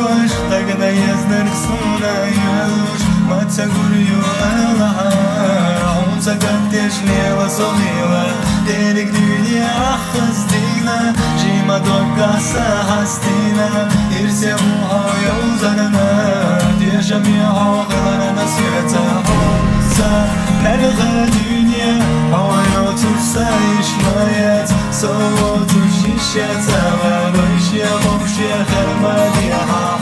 وش تقنا يزنر سونا يوش ما تقوليو الله عم سقطش ليلة صغيرة ديرك dünya خستينا جيما دوكا سهستينا يرسموها يوزرنا جميعها غيرنا سيرتها نلغى dünya havaya otursa işmayet soğut şişete ve başya boşya kırmadiye ha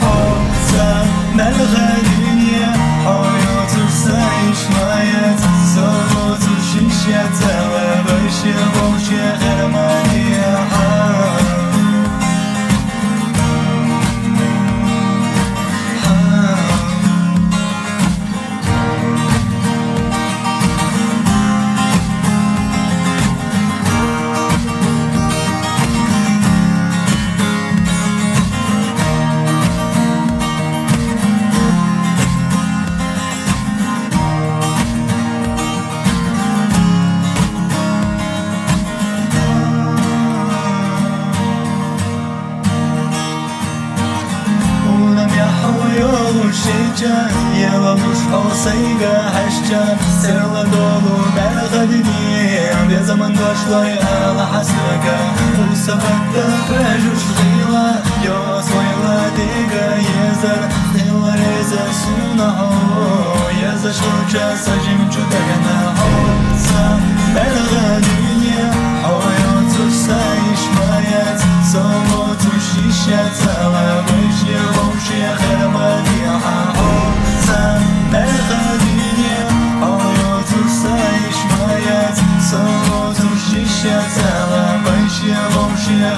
nelغى dünya havaya otursa işmayet soğut şişete ve başya boşya kırmadiye ha Şecan yalamış olsaydı haşcan Sırla dolu merhadini Bir zaman başlay ala hasıga Bu sabahta fejuş gıyla Yo soyla diga yezer Diller eze suna ho Yeza şoça sajim çudagana olsa merhadini Havaya otursa işmayet Soğutu şişet Sala başya boşya kırmadiye soğutur şişe Sala başya boşya